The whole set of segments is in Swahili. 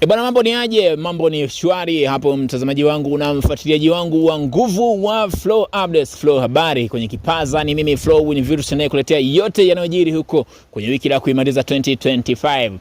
Bwana, mambo ni aje? Mambo ni shwari hapo mtazamaji wangu na mfuatiliaji wangu wa nguvu wa Flow Updates, Flow habari kwenye kipaza. Ni mimi Flow Universe anayekuletea yote yanayojiri huko kwenye wiki la kuimaliza 2025.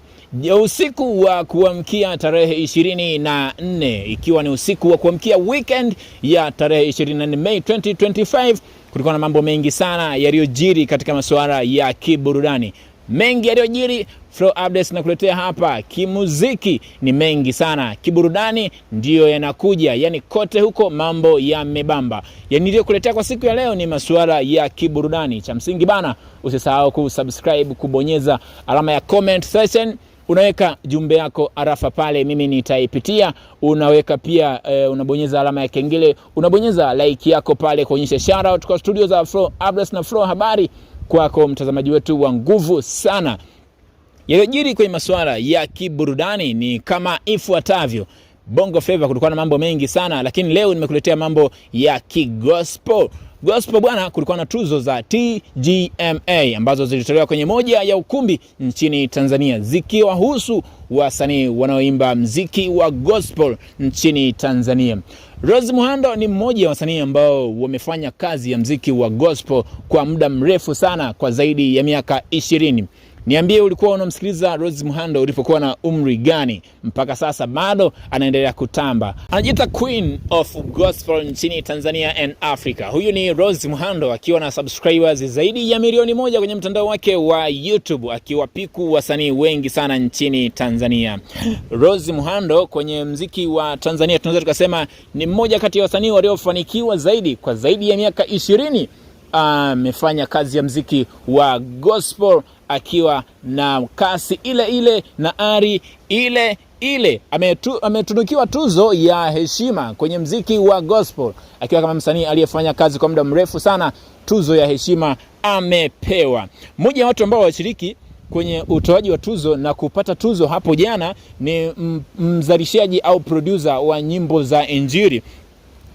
Usiku wa kuamkia tarehe 24, ikiwa ni usiku wa kuamkia weekend ya tarehe 24 Mei 2025, kulikuwa na mambo mengi sana yaliyojiri katika masuala ya kiburudani. Mengi yaliyojiri Flow Updates nakuletea hapa. Kimuziki ni mengi sana, kiburudani ndiyo yanakuja, yani kote huko mambo yamebamba. Yani niliyokuletea kwa siku ya leo ni masuala ya kiburudani. Cha msingi bana, usisahau kusubscribe, kubonyeza alama ya comment section, unaweka jumbe yako arafa pale, mimi nitaipitia. Unaweka pia unabonyeza alama ya kengele, unabonyeza like yako pale kuonyesha shout out kwa studio za Flow Updates na Flow habari kwako mtazamaji wetu wa nguvu sana. Yaliyojiri kwenye masuala ya kiburudani ni kama ifuatavyo. Bongo Flava kulikuwa na mambo mengi sana, lakini leo nimekuletea mambo ya kigospel. Gospel bwana, kulikuwa na tuzo za TGMA ambazo zilitolewa kwenye moja ya ukumbi nchini Tanzania, zikiwahusu wasanii wanaoimba mziki wa gospel nchini Tanzania. Rose Muhando ni mmoja wa wasanii ambao wamefanya kazi ya mziki wa gospel kwa muda mrefu sana, kwa zaidi ya miaka 20. Niambie, ulikuwa unamsikiliza Rose Muhando ulipokuwa na umri gani? Mpaka sasa bado anaendelea kutamba. Anajiita Queen of Gospel nchini Tanzania and Africa. Huyu ni Rose Muhando akiwa na subscribers zaidi ya milioni 1 kwenye mtandao wake wa YouTube, akiwapiku wasanii wengi sana nchini Tanzania. Rose Muhando kwenye mziki wa Tanzania tunaweza tukasema ni mmoja kati ya wasanii waliofanikiwa zaidi kwa zaidi ya miaka 20. Amefanya kazi ya mziki wa gospel akiwa na kasi ile ile na ari ile ile. Ametunukiwa tuzo ya heshima kwenye mziki wa gospel akiwa kama msanii aliyefanya kazi kwa muda mrefu sana. Tuzo ya heshima amepewa. Mmoja wa watu ambao washiriki kwenye utoaji wa tuzo na kupata tuzo hapo jana ni mzalishaji au producer wa nyimbo za injili,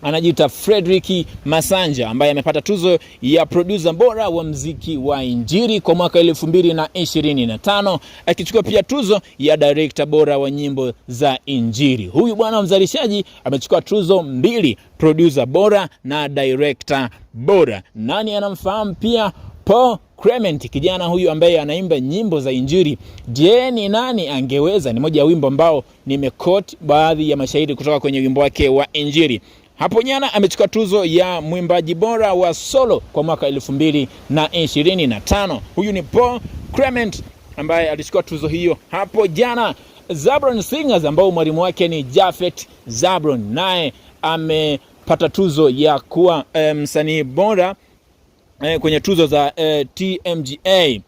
anajiita Frederick Masanja, ambaye amepata tuzo ya producer bora wa mziki wa injili kwa mwaka 2025, akichukua pia tuzo ya director bora wa nyimbo za injili. Huyu bwana mzalishaji amechukua tuzo 2, producer bora na director bora. Nani anamfahamu pia? Paul Clement, kijana huyu ambaye anaimba nyimbo za injili. Je, ni nani angeweza? Ni moja ya wimbo ambao nimequote baadhi ya mashairi kutoka kwenye wimbo wake wa injili. Hapo jana amechukua tuzo ya mwimbaji bora wa solo kwa mwaka 2025. Huyu ni Paul Clement ambaye alichukua tuzo hiyo hapo jana. Zabron Singers ambao mwalimu wake ni Japhet Zabron, naye amepata tuzo ya kuwa msanii bora kwenye tuzo za TMGA.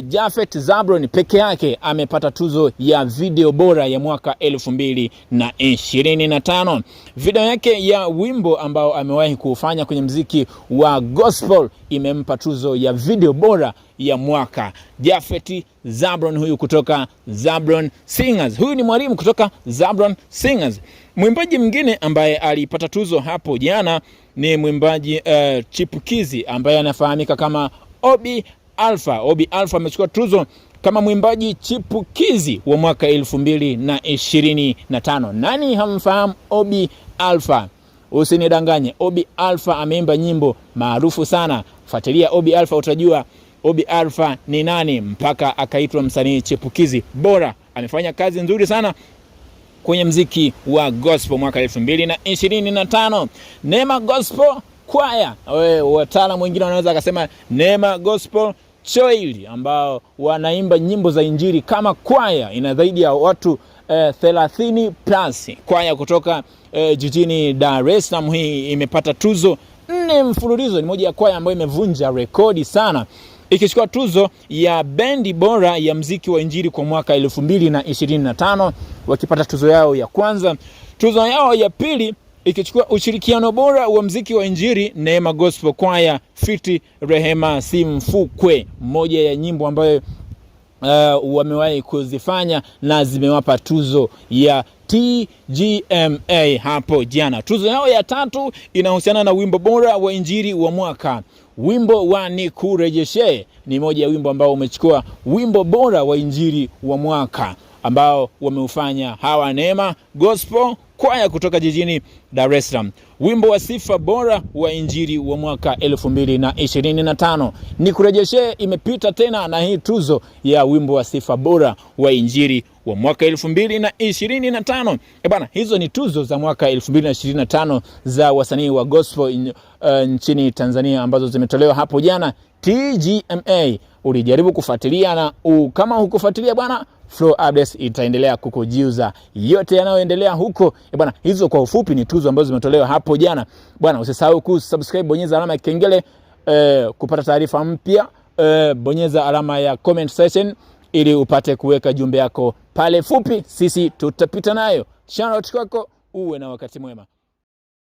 Japhet Zabron peke yake amepata tuzo ya video bora ya mwaka 2025. Video yake ya wimbo ambao amewahi kufanya kwenye mziki wa gospel imempa tuzo ya video bora ya mwaka. Japhet Zabron huyu kutoka Zabron Singers. Huyu ni mwalimu kutoka Zabron Singers. Mwimbaji mwingine ambaye alipata tuzo hapo jana ni mwimbaji chipukizi ambaye anafahamika kama Obi Alpha. Obi Alpha amechukua tuzo kama mwimbaji chipukizi wa mwaka 2025. Nani hamfahamu Obi Alpha? Usinidanganye. Obi Alpha ameimba nyimbo maarufu sana. Fuatilia Obi Alpha utajua Obi Alpha ni nani, mpaka akaitwa msanii chipukizi bora. Amefanya kazi nzuri sana kwenye mziki wa gospel mwaka 2025. Neema Gospel Choir, wataalamu wengine wanaweza akasema Neema Gospel Choir, ambao wanaimba nyimbo za injili kama choir. Ina zaidi ya watu 30 plus. Choir kutoka jijini Dar es Salaam. Hii imepata tuzo 4 mfululizo. Ni moja ya choir ambayo imevunja rekodi sana, ikichukua tuzo ya bendi bora ya mziki wa injili kwa mwaka 2025, wakipata tuzo yao ya kwanza. Tuzo yao ya pili ikichukua ushirikiano bora wa mziki wa injili, Neema Gospel Choir Fiti Rehema Simfukwe, moja ya nyimbo ambayo wamewahi kuzifanya na zimewapa tuzo ya TGMA hapo jana. Tuzo yao ya tatu inahusiana na wimbo bora wa injili wa mwaka. Wimbo wa Nikurejeshe ni moja ya wimbo ambao umechukua wimbo bora wa injili wa mwaka. ambao wameufanya hawa Neema Gospel kwaya kutoka jijini Dar es Salaam. Wimbo wa sifa bora wa injili wa mwaka 2025. Nikurejeshe, imepita tena na hii tuzo ya wimbo wa sifa bora wa injili wa mwaka 2025. Bana, hizo ni tuzo za mwaka 2025 za wasanii wa gospel nchini Tanzania ambazo zimetolewa hapo jana TGMA. Ulijaribu kufuatilia, na kama hukufuatilia bwana, Flow Updates itaendelea kukujuza yote yanayoendelea huko. Bwana, hizo kwa ufupi ni tuzo ambazo zimetolewa hapo jana. Bwana, usisahau kusubscribe, bonyeza alama ya kengele kupata taarifa mpya. Bonyeza alama ya comment section ili upate kuweka jumbe yako pale fupi, sisi tutapita nayo. Shout out kwako, uwe na wakati mwema.